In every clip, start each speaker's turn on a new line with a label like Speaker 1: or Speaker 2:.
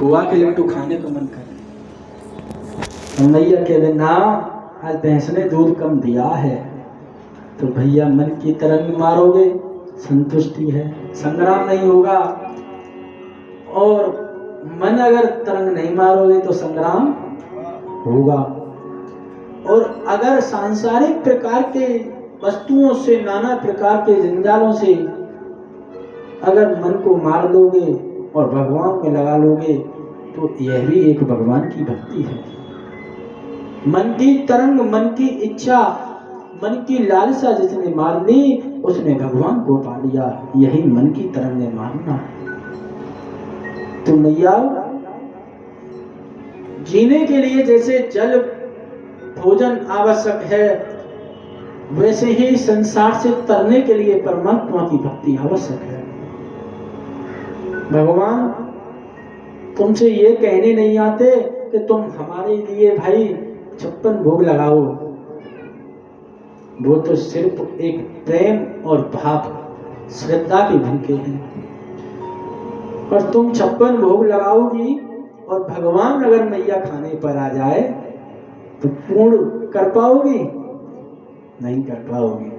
Speaker 1: खोआ के लड्डू खाने का मन करे। तो मैया कह दे ना, आज भैंस ने दूध कम दिया है। तो भैया मन की तरंग मारोगे, संतुष्टि है, संग्राम नहीं होगा। और मन अगर तरंग नहीं मारोगे तो संग्राम होगा। और अगर सांसारिक प्रकार के वस्तुओं से, नाना प्रकार के जंजालों से अगर मन को मार लोगे और भगवान में लगा लोगे तो यह भी एक भगवान की भक्ति है। मन की तरंग, मन की इच्छा, मन की लालसा जिसने मार ली उसने भगवान को पा लिया। यही मन की तरंग मारना है। तो मैया, जीने के लिए जैसे जल भोजन आवश्यक है, वैसे ही संसार से तरने के लिए परमात्मा की भक्ति आवश्यक है। भगवान तुमसे ये कहने नहीं आते कि तुम हमारे लिए भाई 56 भोग लगाओ। वो तो सिर्फ एक प्रेम और भाव, श्रद्धा के भूखे हैं। और तुम 56 भोग लगाओगी और भगवान अगर मैया खाने पर आ जाए तो पूर्ण कर पाओगी? नहीं कर पाओगी।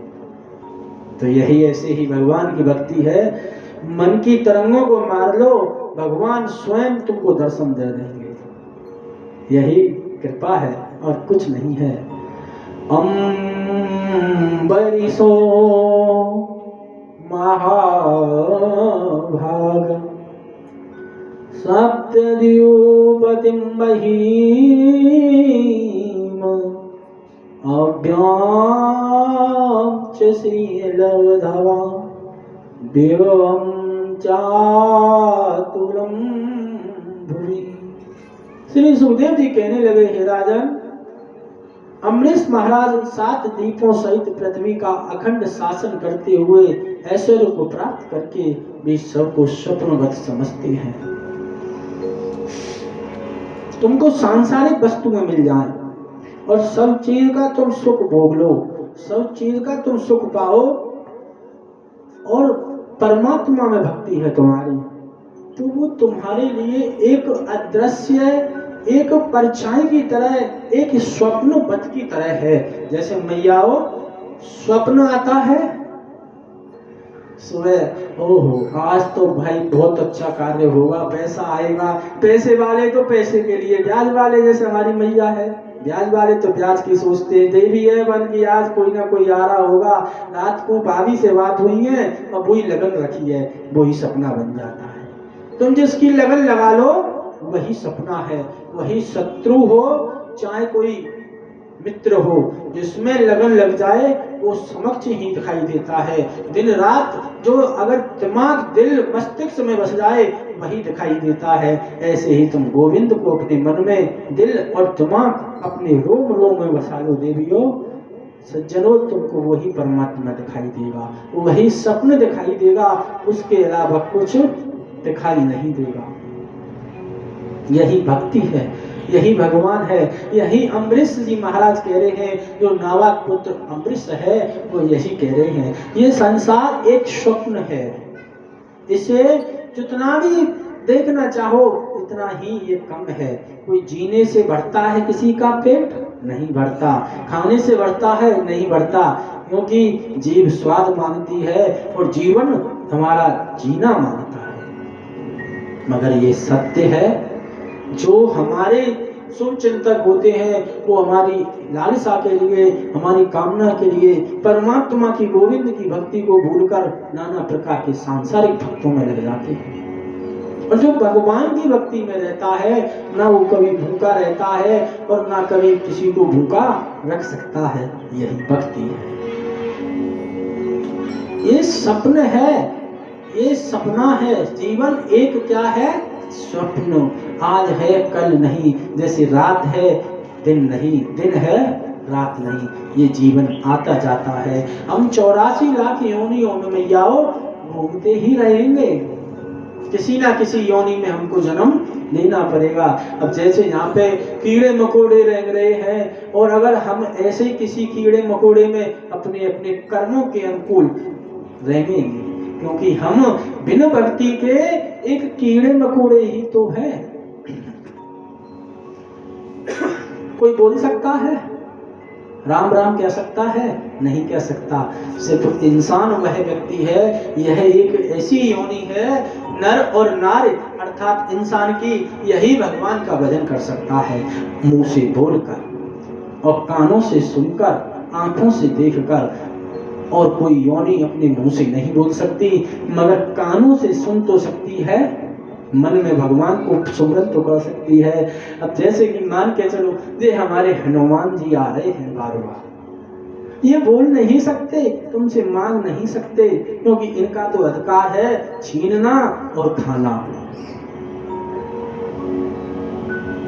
Speaker 1: तो यही ऐसे ही भगवान की भक्ति है। मन की तरंगों को मार लो, भगवान स्वयं तुमको दर्शन दे देंगे। यही कृपा है और कुछ नहीं है। अम्बरीशो महाभाग सप्तद्यूपतिं महीम अभ्यां च श्रीलवधवा देवं चातुरं भुवि। श्री सुखदेव जी कहने लगे, हे राजन, अमरीश महाराज 7 दीपों सहित पृथ्वी का अखंड शासन करते हुए ऐश्वर्य को प्राप्त करके भी सबको स्वप्नवत समझते हैं। तुमको सांसारिक वस्तुएं मिल जाए और सब चीज का तुम सुख भोग लो, सब चीज का तुम सुख पाओ और परमात्मा में भक्ति है तुम्हारी, तो वो तुम्हारे लिए एक अदृश्य, एक परछाई की तरह, एक स्वप्नवत की तरह है। जैसे मैयाओ स्वप्न आता है सुबह, ओहो आज तो भाई बहुत अच्छा कार्य होगा, पैसा आएगा। पैसे वाले तो पैसे के लिए, ब्याज वाले जैसे हमारी मैया है, ब्याज वाले तो ब्याज की सोचते हैं। देवी है बन की आज कोई ना कोई आ रहा होगा, रात को भाभी से बात हुई है और वही लगन रखी है, वही सपना बन जाता है। तुम जिसकी लगन लगा लो वही सपना है। वही शत्रु हो चाहे कोई मित्र हो, जिसमें लगन लग जाए वो समक्ष ही दिखाई देता है। दिन रात जो अगर दिमाग, दिल, मस्तिष्क में बस जाए वही दिखाई देता है। ऐसे ही तुम गोविंद को अपने मन में, दिल और दिमाग अपने रोम रोम में बसा लो देवियों, सज्जनों, तुमको वही परमात्मा दिखाई देगा, वही स्वप्न दिखाई देगा, उसके अलावा कुछ दिखाई नहीं देगा। यही भक्ति है, यही भगवान है। यही अम्बरीश जी महाराज कह रहे हैं, जो नावाक पुत्र अम्बरीश है वो यही कह रहे हैं। ये संसार एक स्वप्न है, इसे जितना भी देखना चाहो इतना ही ये कम है। कोई जीने से बढ़ता है किसी का पेट? नहीं बढ़ता। खाने से बढ़ता है? नहीं बढ़ता, क्योंकि जीव स्वाद मांगती है और जीवन हमारा जीना मांगता है। मगर ये सत्य है, जो हमारे शुभ चिंतक होते हैं वो हमारी लालसा के लिए, हमारी कामना के लिए परमात्मा की, गोविंद की भक्ति को भूलकर नाना प्रकार के सांसारिक भक्तों में लग जाते हैं। और जो भगवान की भक्ति में रहता है ना वो कभी भूखा रहता है और ना कभी किसी को भूखा रख सकता है। यही भक्ति है। ये सपन है, ये सपना है। जीवन एक क्या है? स्वप्न। आज है कल नहीं, जैसे रात है दिन नहीं, दिन है रात नहीं। ये जीवन आता जाता है। हम 84 लाख योनियों में मैयाओ घूमते ही रहेंगे। किसी ना किसी योनि में हमको जन्म लेना पड़ेगा। अब जैसे यहाँ पे कीड़े मकोड़े रह रहे हैं, और अगर हम ऐसे किसी कीड़े मकोड़े में अपने अपने कर्मों के अनुकूल रहेंगे, क्योंकि हम बिना भक्ति के एक कीड़े मकोड़े ही तो है। कोई बोल सकता है? राम राम कह सकता है? नहीं कह सकता। सिर्फ इंसान वह व्यक्ति है, यह एक ऐसी योनि है, नर और नारी अर्थात इंसान की, यही भगवान का भजन कर सकता है। मुंह से बोलकर और कानों से सुनकर, आंखों से देखकर, और कोई योनि अपने मुंह से नहीं बोल सकती, मगर कानों से सुन तो सकती है, मन में भगवान को सुमरन तो कर सकती है। अब जैसे कि मान के चलो, ये हमारे हनुमान जी आ रहे हैं बार बार, ये बोल नहीं सकते, तुमसे मांग नहीं सकते, क्योंकि इनका तो अधिकार है छीनना और खाना।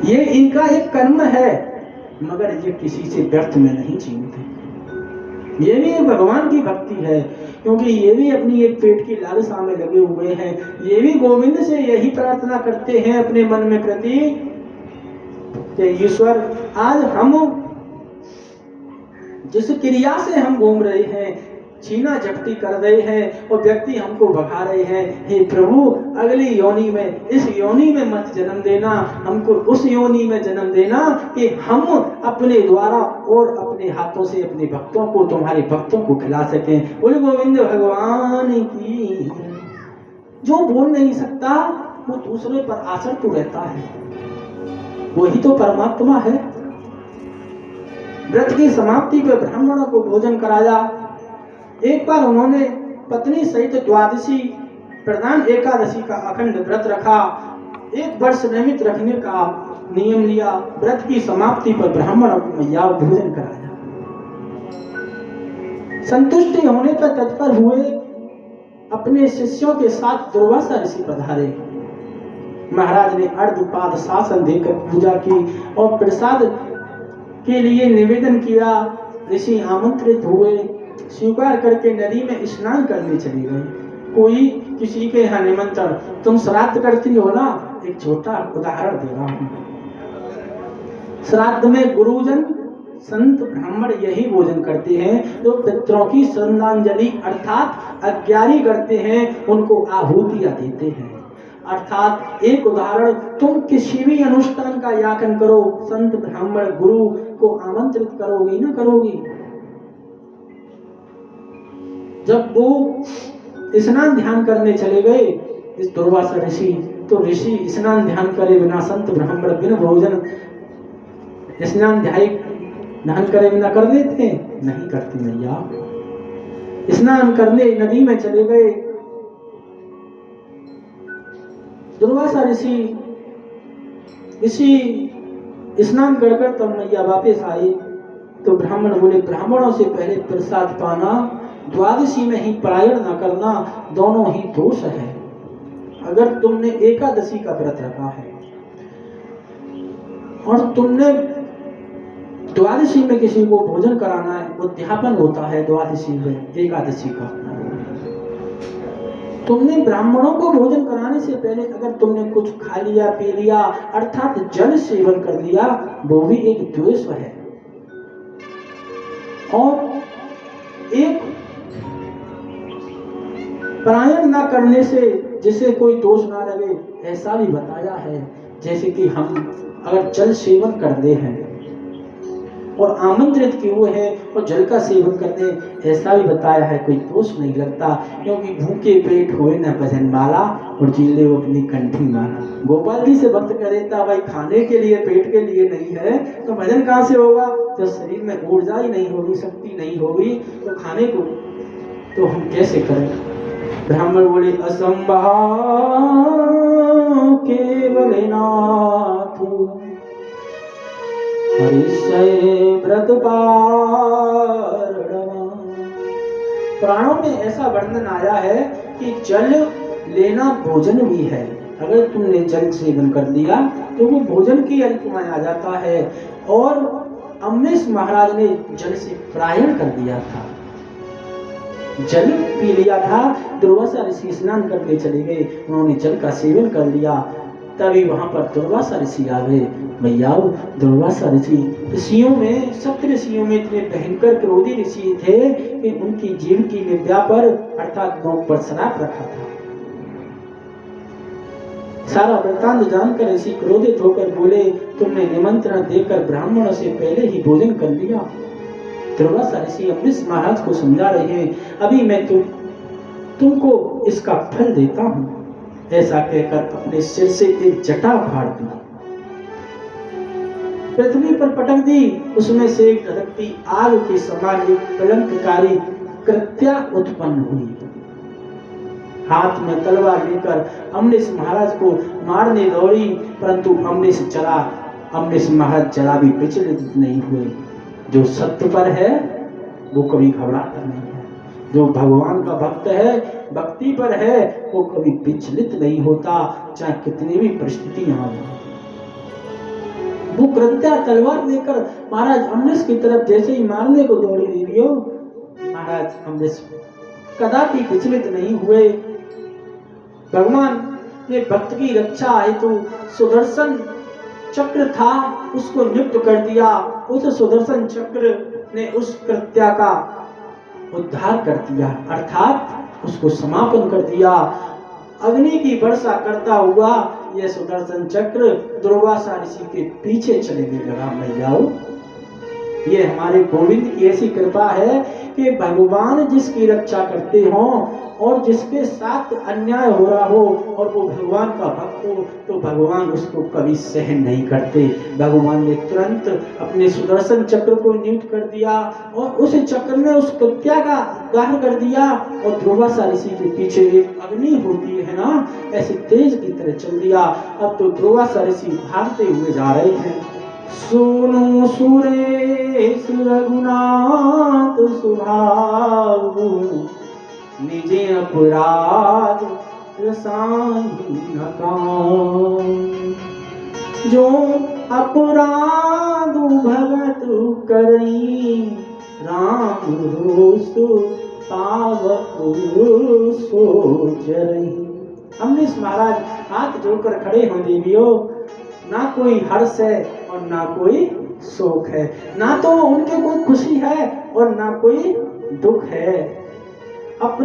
Speaker 1: ये इनका एक कर्म है, मगर ये किसी से व्यर्थ में नहीं छीनते। ये भी भगवान की भक्ति है, क्योंकि ये भी अपनी एक पेट की लालसा में लगे हुए हैं। ये भी गोविंद से यही प्रार्थना करते हैं अपने मन में प्रति कि ईश्वर, आज हम जिस क्रिया से हम घूम रहे हैं, छीना झपटी कर रहे हैं और व्यक्ति हमको भगा रहे हैं, हे प्रभु अगली योनि में, इस योनि में मत जन्म देना, हमको उस योनि में जन्म देना कि हम अपने द्वारा और अपने हाथों से अपने भक्तों को, तुम्हारे भक्तों को खिला सकें। बोले गोविंद भगवान की। जो बोल नहीं सकता वो दूसरे पर आश्रित रहता है, वही तो परमात्मा है। व्रत की समाप्ति पर ब्राह्मणों को भोजन कराया। एक बार उन्होंने पत्नी सहित द्वादशी प्रधान एकादशी का अखंड व्रत रखा। 1 वर्ष नियमित रखने का नियम लिया। व्रत की समाप्ति पर ब्राह्मणों को मैया भोजन कराया। संतुष्टि होने पर तत्पर हुए अपने शिष्यों के साथ दुर्वासा ऋषि पधारे। महाराज ने अर्धपाद शासन देकर पूजा की और प्रसाद के लिए निवेदन किया। ऋषि आमंत्रित हुए, स्वीकार करके नदी में स्नान करने चले गए। कोई किसी के यहाँ निमंत्रण, तुम श्राद्ध करती हो ना, एक छोटा उदाहरण दे रहा हूं। श्राद्ध में गुरुजन संत ब्राह्मण यही भोजन करते हैं जो पितरों की श्रद्धांजलि अर्थात आज्ञारी करते हैं, उनको आहुतियां देते हैं। अर्थात एक उदाहरण, तुम किसी भी अनुष्ठान का याचन करो, संत ब्राह्मण गुरु को आमंत्रित करोगी ना करोगी। जब वो स्नान ध्यान करने चले गए इस दुर्वासा ऋषि, तो ऋषि स्नान ध्यान करे बिना, संत ब्राह्मण बिन भोजन स्नान ध्यान करे बिना कर देते? नहीं करती मैया। स्नान करने नदी में चले गए। दुर्वासा ऋषि स्नान कर कर तब मैया वापस आए तो ब्राह्मण बोले, ब्राह्मणों से पहले प्रसाद पाना, द्वादशी में ही पलायन न करना, दोनों ही दोष है। अगर तुमने एकादशी का व्रत रखा है और तुमने द्वादशी में किसी को भोजन कराना है, उद्यापन होता है द्वादशी में एकादशी का, तुमने ब्राह्मणों को भोजन कराने से पहले अगर तुमने कुछ खा लिया पी लिया अर्थात जल सेवन कर लिया, वो भी एक द्वेष है। और एक पलायन ना करने से जिसे कोई दोष ना लगे, ऐसा भी बताया है। जैसे कि हम अगर जल सेवन कर दे हैं और आमंत्रित किए हुए हैं और जल का सेवन करते हैं, ऐसा भी बताया है, कोई दोष नहीं लगता, क्योंकि भूखे पेट होए न भजन माला और जीले वो अपनी कंठी माला। गोपाल जी से भक्त कह देता, भाई खाने के लिए पेट के लिए नहीं है तो भजन कहाँ से होगा? तो शरीर में ऊर्जा ही नहीं होगी, शक्ति नहीं होगी, तो खाने को तो हम कैसे करें? ब्राह्मण बोले, असंभव केवल नाथ व्रत प्राणों में ऐसा वर्णन आया है कि जल लेना भोजन भी है। अगर तुमने जल सेवन कर लिया तो वो भोजन की अंत में आ जाता है। और अम्बरीश महाराज ने जल से प्रायण कर दिया था, जल पी लिया था। दुर्वासा ऋषि स्नान करके चले गए, उन्होंने जल का सेवन कर लिया। तभी वहां पर दुर्वासा ऋषि आ गए। भैया दुर्वासा ऋषियों में, सप्त ऋषियों में इतने भयंकर क्रोधी ऋषि थे कि उनकी जीव की विद्या पर अर्थात नोक पर श्राप रखा था। सारा वृत्तांत जानकर ऋषि क्रोधित होकर बोले, तुमने निमंत्रण देकर ब्राह्मणों से पहले ही भोजन कर लिया। दुर्वासा ऋषि अम्बरीश महाराज को समझा रहे हैं, अभी मैं तुमको इसका फल देता हूं। ऐसा कहकर अपने सिर से एक जटा फाड़ दी, पृथ्वी पर पटक दी। उसमें से एक धधकती आग के समान एक कलंककारी कृत्या उत्पन्न हुई। हाथ में तलवार लेकर अम्बरीश महाराज को मारने दौड़ी, परंतु अम्बरीश महाराज जरा भी विचलित नहीं हुए। जो सत्य पर है वो कभी घबराता नहीं है, जो भगवान का भक्त है, भक्ति पर है, वो कभी विचलित नहीं होता, चाहे कितनी भी परिस्थितियां आ जाए। वो कृत्या तलवार लेकर महाराज अम्बरीश की तरफ जैसे ही मारने को दौड़ी देवियो, महाराज अम्बरीश कदापि विचलित नहीं हुए। भगवान ने भक्त की रक्षा हेतु सुदर्शन चक्र था, उसको नियुक्त कर दिया। उस सुदर्शन चक्र ने उस कृत्या का उद्धार कर दिया, अर्थात उसको समापन कर दिया। अग्नि की वर्षा करता हुआ यह सुदर्शन चक्र दुर्वासा ऋषि के पीछे चलने लगा। मैयाओ, ये हमारे गोविंद की ऐसी कृपा है कि भगवान जिसकी रक्षा करते हो और जिसके साथ अन्याय हो रहा हो और वो भगवान का भक्त हो, तो भगवान उसको कभी सहन नहीं करते। भगवान ने तुरंत अपने सुदर्शन चक्र को नियुक्त कर दिया और उस चक्र ने उस कृत्या का उद्धार कर दिया और दुर्वासा ऋषि के पीछे एक अग्नि होती है ना, ऐसे तेज की तरह चल दिया। अब तो दुर्वासा ऋषि भागते हुए जा रहे हैं। सुनो सुरेश रघुनाथ सुभाऊ, निजे अपराध रसाही न काऊं। जो अपराध भगत करई, राम रोष पावक सो जरई। अम्बरीश महाराज हाथ जोड़कर खड़े हो देवियो, ना कोई हर्ष है और ना कोई शोक है, ना तो उनके कोई खुशी है और ना कोई दुख है।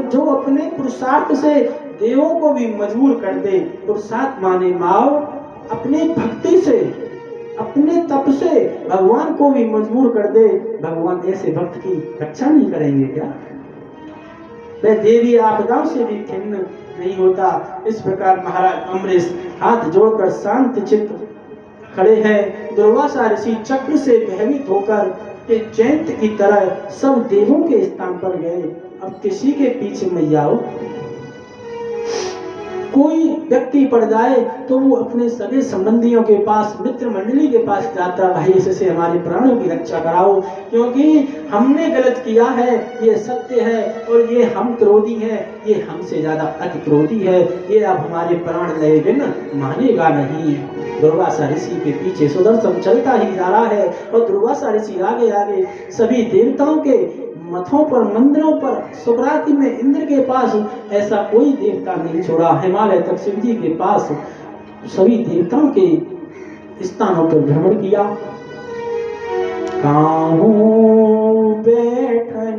Speaker 1: जो अपने पुरुषार्थ से देवों को भी मजबूर कर दे, पुरुषार्थ माने माओ, अपनी भक्ति से, अपने तप से भगवान को भी मजबूर कर दे, भगवान ऐसे भक्त की रक्षा नहीं करेंगे क्या? वह देवी आपदाओं से भी खिन्न नहीं होता। इस प्रकार महाराज अम्बरीश हाथ जोड़कर शांत चित्त खड़े हैं। दुर्वासा ऋषि चक्र से भयभीत होकर के जयंत की तरह सब देवों के स्थान पर गए। अब किसी के पीछे मैयाओ कोई व्यक्ति पड़ जाए तो वो अपने सगे संबंधियों के पास, मित्र मंडली के पास जाता, भाई इससे हमारे प्राणों की रक्षा कराओ, क्योंकि हमने गलत किया है, ये सत्य है, और ये हम क्रोधी हैं, ये हमसे ज्यादा अति क्रोधी है, ये अब हमारे प्राण ले बिन मानेगा नहीं। दुर्वासा ऋषि के पीछे सुदर्शन चलता ही जा रहा है और दुर्वासा ऋषि आगे आगे सभी देवताओं के मठों पर, मंदिरों पर, सुकराती में इंद्र के पास ऐसा कोई देवता नहीं छोड़ा, हिमालय तक शिव जी के पास सभी देवताओं के स्थानों पर भ्रमण किया। काहू बैठन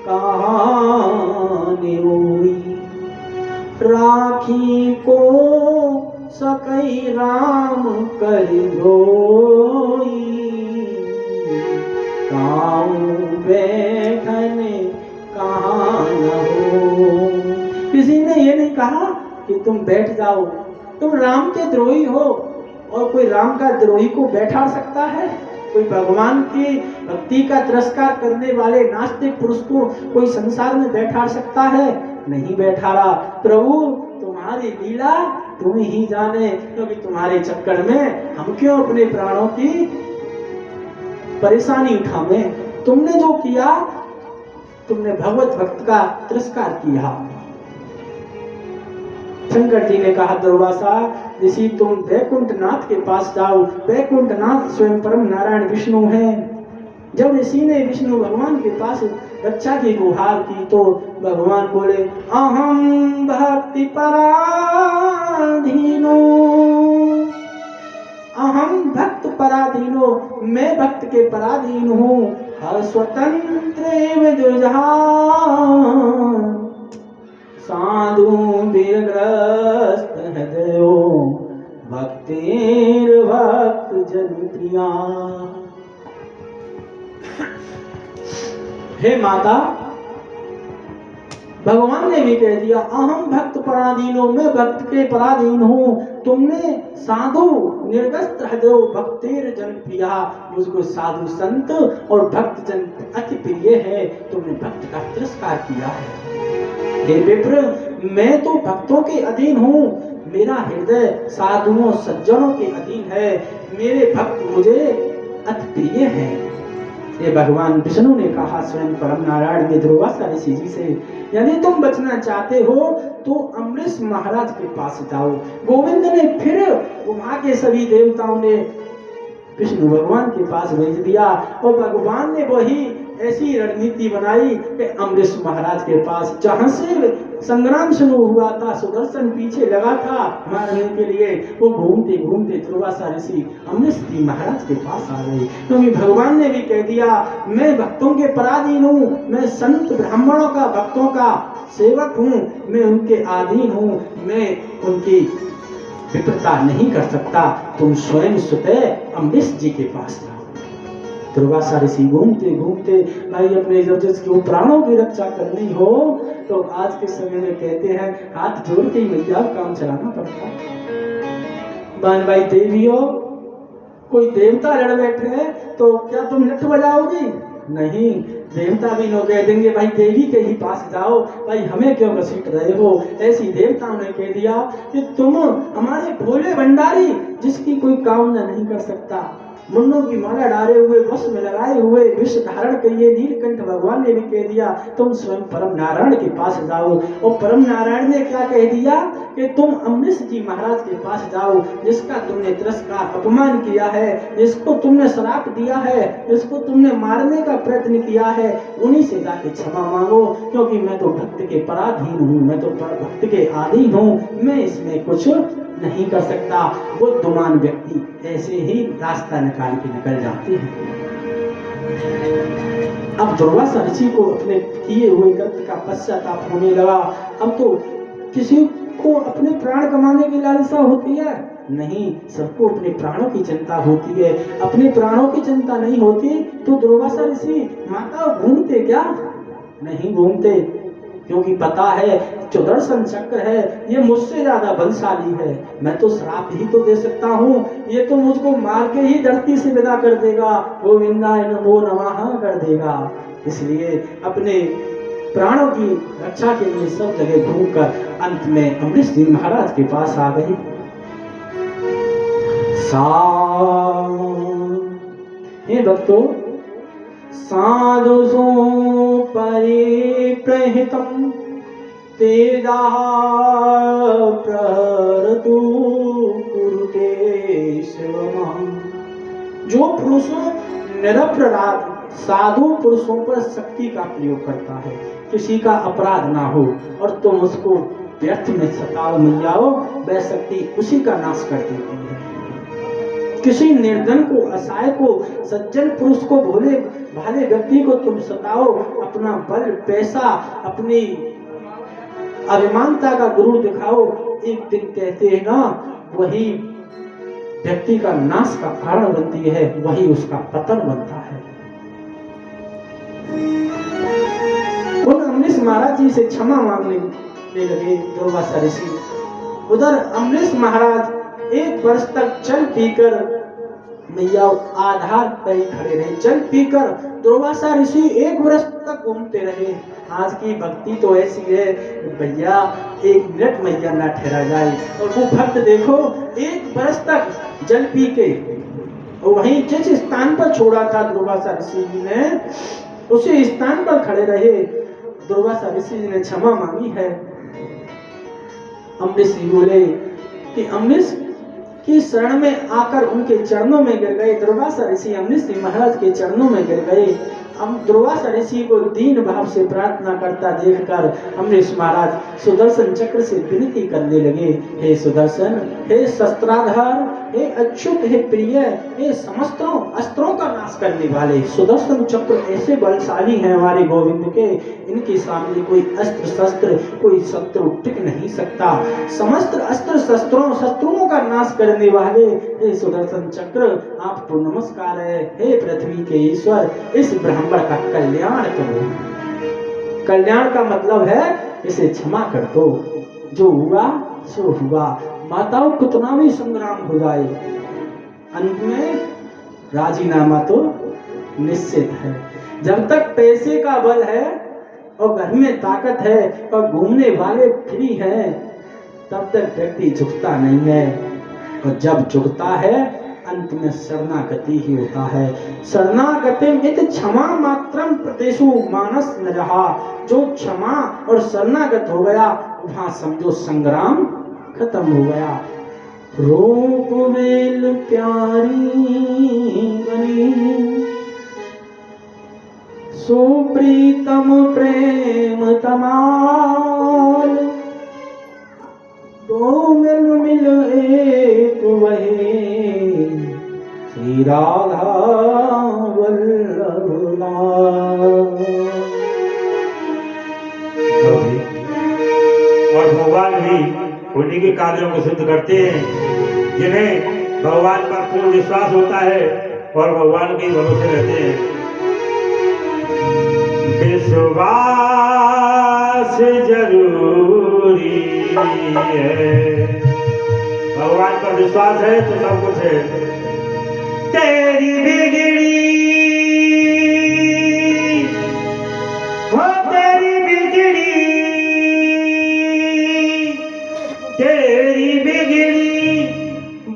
Speaker 1: कहानी रोई, राखी को सकई राम कर धोई। काहू बैठन कहाँ न हो। किसी ने ये नहीं कहा कि तुम बैठ जाओ, तुम राम के द्रोही हो, और कोई राम का द्रोही को बैठा सकता है? कोई भगवान की भक्ति का तिरस्कार करने वाले नास्तिक पुरुष को कोई संसार में बैठा सकता है? नहीं बैठा रहा। प्रभु तुम्हारी लीला तुम ही जाने, क्योंकि तुम्हारे चक्कर में हम क्यों अपने प्राणों की परेशानी उठावें। तुमने जो किया, तुमने भगवत भक्त का तिरस्कार किया। शंकर जी ने कहा, दुर्वासा ऋषि तुम वैकुंठ नाथ के पास जाओ, वैकुंठ नाथ स्वयं परम नारायण विष्णु हैं। जब ऋषि ने विष्णु भगवान के पास रक्षा की गुहार की तो भगवान बोले, अहम भक्ति पराधीनो, अहम भक्त पराधीनो, मैं भक्त के पराधीन हूँ। हर स्वतंत्र साधु बीरग्रस्त हृदयो, भक्त जन प्रिया। हे माता, भगवान ने भी कह दिया अहम भक्त पराधीनो, मैं भक्त के पराधीन हूँ। तुमने साधु निर्गस्त हृदय भक्तेर जन प्रिया, मुझको साधु संत और भक्त जन अति प्रिय है, तुमने भक्त का तिरस्कार किया है। हे विप्र, मैं तो भक्तों के अधीन हूँ, मेरा हृदय साधुओं सज्जनों के अधीन है, मेरे भक्त मुझे अति प्रिय है। ये भगवान विष्णु ने कहा स्वयं परम नारायण ने दुर्वासा ऋषि जी से, यदि तुम बचना चाहते हो तो अम्बरीश महाराज के पास जाओ। गोविंद ने फिर वहां के सभी देवताओं ने विष्णु भगवान के पास भेज दिया और भगवान ने वही ऐसी रणनीति बनाई कि अम्बरीश महाराज के पास, जहां से संग्राम शुरू हुआ था, सुदर्शन पीछे लगा था मारने के लिए, वो घूमते घूमते दुर्वासा ऋषि अम्बरीश जी महाराज के पास आ गए। क्योंकि भगवान ने भी कह दिया मैं भक्तों के पराधीन हूँ, मैं संत ब्राह्मणों का भक्तों का सेवक हूँ, मैं उनके अधीन हूँ, मैं उनकी विप्रता नहीं कर सकता, तुम स्वयं स्वतः अम्बरीश जी के पास जाओ। दुर्वासा ऋषि घूमते घूमते भाई अपने जब जिसके प्राणों की रक्षा करनी हो तो आज के समय में कहते हैं हाथ जोड़ के ही मैया काम चलाना पड़ता है। बहन भाई देवियों, कोई देवता लड़ बैठे हैं तो क्या तुम नट बजाओगी? नहीं, देवता भी लोग कह देंगे भाई देवी के ही पास जाओ, भाई हमें क्यों घसीट रहे हो। ऐसी देवताओं ने कह दिया कि तुम हमारे भोले भंडारी जिसकी कोई कामना नहीं कर सकता, मुन्नों की माला डाले हुए वश में लगाए हुए विष धारण किए नीलकंठ भगवान ने भी कह दिया तुम स्वयं परम नारायण के पास जाओ। और परम नारायण ने क्या कह दिया कि तुम अम्बरीश जी महाराज के पास जाओ, जिसका तुमने तिरस्कार अपमान किया है, जिसको तुमने श्राप दिया है, जिसको तुमने मारने का प्रयत्न किया है, उन्हीं से जाके क्षमा मांगो, क्योंकि मैं तो भक्त के पराधीन हूँ, मैं तो भक्त के अधीन हूँ, मैं इसमें कुछ नहीं कर सकता। बुद्धिमान व्यक्ति ऐसे ही रास्ता निकाल के निकल जाते हैं। अब दुर्वासा ऋषि को अपने किए हुए कृत्य का पश्चाताप होने लगा। अब तो किसी को अपने प्राण कमाने की लालसा होती है? नहीं, सबको अपने प्राणों की चिंता होती है। अपने प्राणों की चिंता नहीं होती तो दुर्वासा ऋषि माता घूमते क्या? नहीं घूमते, क्योंकि पता है सुदर्शन चक्र है, ये मुझसे ज्यादा बलशाली है, मैं तो श्राप ही तो दे सकता हूँ, ये तो मुझको मार के ही धरती से विदा कर देगा, गोविंदाय नमो नमः कर देगा। इसलिए अपने प्राणों की रक्षा के लिए सब जगह घूमकर अंत में अम्बरीश जी महाराज के पास आ गई। हे भक्तों, साधु सो परिप्रहितम् तेजा प्रहरतु कुरुते शिवमः। जो पुरुष निरपराध साधु पुरुषों पर शक्ति का प्रयोग करता है, किसी का अपराध ना हो और तुम उसको व्यर्थ में सताओ मिलाओ, वह शक्ति उसी का नाश कर देती है। किसी निर्धन को, असहाय को, सज्जन पुरुष को, भोले भाले व्यक्ति को तुम सताओ, अपना बल, पैसा, अपनी अभिमानता का गुरु दिखाओ, एक दिन कहते हैं ना वही व्यक्ति का नाश का कारण बनती है, वही उसका पतन बनता है। उन अम्बरीश महाराज जी से क्षमा मांगने लगे दुर्वासा ऋषि। उधर अम्बरीश महाराज एक वर्ष तक जल पीकर मैया आधार पर खड़े रहे, जल पीकर दुर्वासा ऋषि एक वर्ष तक घूमते रहे। आज की भक्ति तो ऐसी है भैया, एक मिनट मैया ना ठहरा जाए, और वो भक्त देखो एक वर्ष तक जल पी के वहीं जिस स्थान पर छोड़ा था दुर्वासा ऋषि जी ने, उसी स्थान पर खड़े रहे। दुर्वासा ऋषि जी ने क्षमा मांगी है। अम्बरीश जी बोले कि अम्बरीश की शरण में आकर उनके चरणों में गिर गए। दुर्वासा ऋषि अम्बरीश जी महाराज के चरणों में गिर गए। अब दुर्वासा ऋषि को दीन भाव से प्रार्थना करता देखकर अम्बरीश महाराज सुदर्शन चक्र से विनती करने लगे, हे सुदर्शन, हे शस्त्राधार, हे अच्युत, हे प्रिय, हे समस्तों अस्त्रों का नाश करने वाले सुदर्शन चक्र ऐसे बलशाली हैं हमारे गोविंद के, इनके सामने कोई अस्त्र शस्त्र, कोई शत्रु टिक नहीं सकता। समस्त अस्त्र शस्त्रों शत्रुओं का नाश करने वाले हे सुदर्शन चक्र, आपको नमस्कार है। हे पृथ्वी के ईश्वर, इस ब्राह्मण का कल्याण करो। कल्याण का मतलब है इसे क्षमा कर दो, जो हुआ सो हुआ। माताओं कितना भी संग्राम हो जाए, अंत में राजीनामा तो निश्चित है। जब तक पैसे का बल है और घर में ताकत है और घूमने वाले फ्री हैं, तब तक व्यक्ति झुकता नहीं है। और जब झुकता है अंत में शरणागति ही होता है। शरणागतिम इति क्षमा मात्रम प्रदेशु मानस न रहा। जो क्षमा और शरणागत हो गया, वहां समझो संग्राम खत्म हो गया। रूप वेल प्यारी बनी, सुप्रीतम प्रेम तमाल, दो मिल मिल एक वही, श्री राधा वल्लभ लाल।
Speaker 2: और भगवान भी उन्हीं के कार्यों को सिद्ध करते हैं जिन्हें भगवान पर पूर्ण विश्वास होता है और भगवान के भरोसे रहते हैं। विश्वास जरूरी है, भगवान पर विश्वास है तो सब कुछ है। तेरी बिगड़ी हो, तेरी बिगड़ी, तेरी बिगड़ी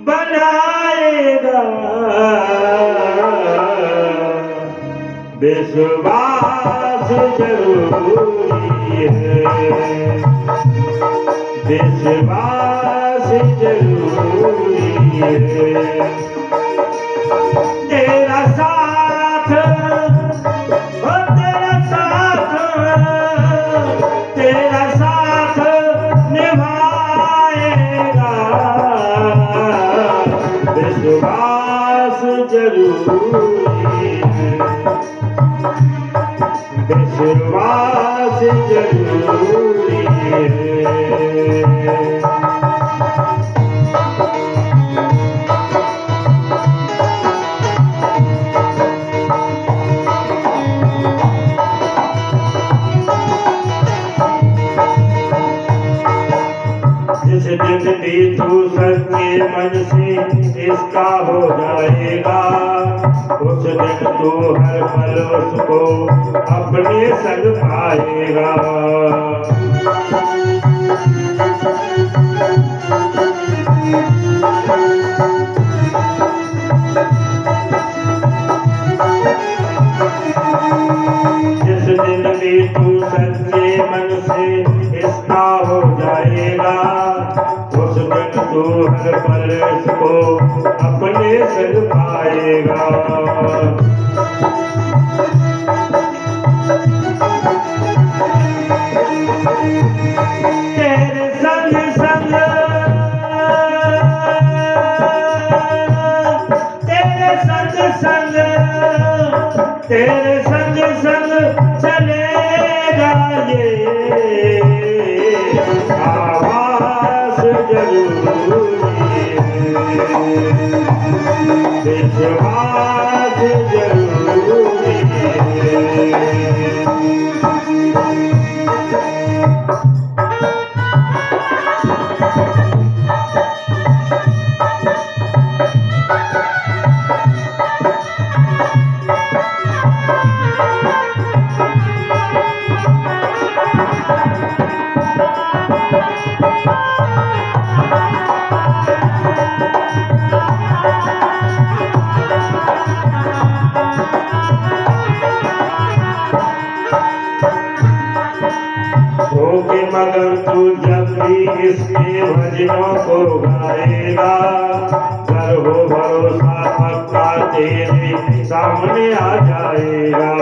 Speaker 2: बनाएगा। विश्वास जरूरी है, विश्वास जरूरी है। तेरा साथ हो, तेरा साथ, तेरा साथ निभाएगा। विश्वास जरूरी है, विश्वास जरूरी है। जिस दिन भी तू सच्चे मन से इसका हो जाएगा, उस दिन तू हर पल उसको अपने संग पाएगा। जिस दिन भी तू सच्चे मन से इसका हो जाएगा, उस दिन तू हर पल इसको अपने संग पाएगा। तेरे संग संग, तेरे संग संग, तेरे संग संग चलेगा ये आवाज जरूरी है, विश्वास जरूरी है। होके मगर तू जब भी इसके भजनों को गाएगा, कर हो भरोसा पक्का तेरे सामने आ जाएगा।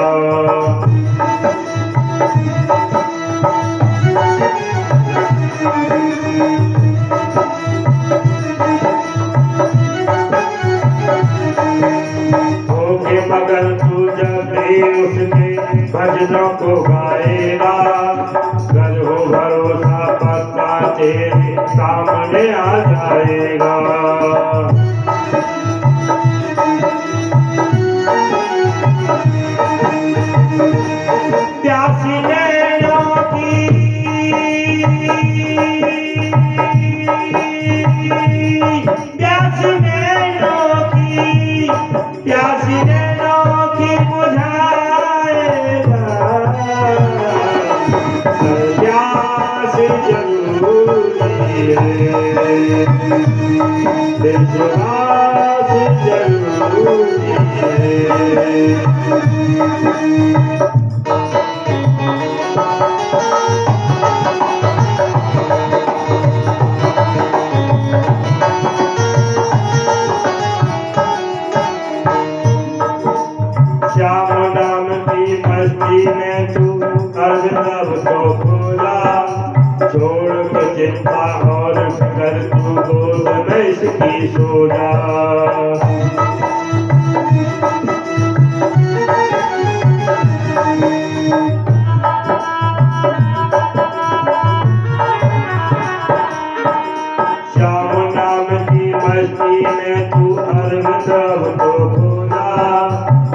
Speaker 2: कोई उसके भजनों को गाएगा, कल हो भरोसा पक्का तेरे सामने आ जाएगा। प्यासी नैनों की प्यासी नैनों की प्यासी नैनों की बुझाएगा, प्यास जरूरी है, विश्वास जरूरी है। श्याम नाम की मस्ती में तू अर्ध तब तो खोला, छोड़ के चिंता और फिकर तू गोद में इसकी सो जा। श्याम नाम की मस्ती में तू अर्ध तब तो खोला,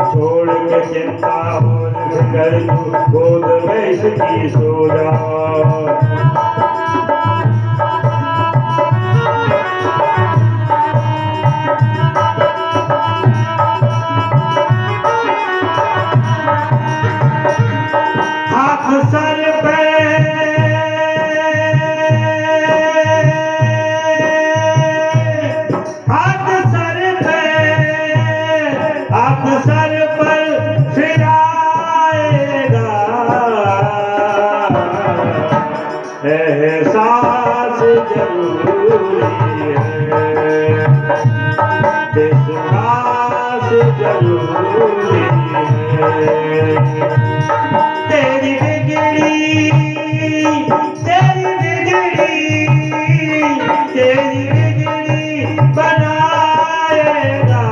Speaker 2: छोड़ के चिंता और फिकर तू गोद में इसकी सो जा। हाथ सर पे हाथ सर पे हाथ सर पर फिराएगा, एहसास जरूरी है, विश्वास जरूरी है। तेरी बिगड़ी बनाएगा,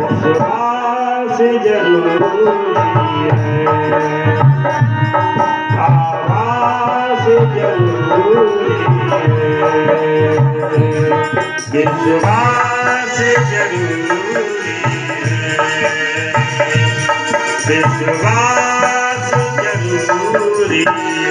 Speaker 2: विश्वास जरूरी है, आवाज जरूरी है, विश्वास जरूरी है, विश्वास जरूरी है।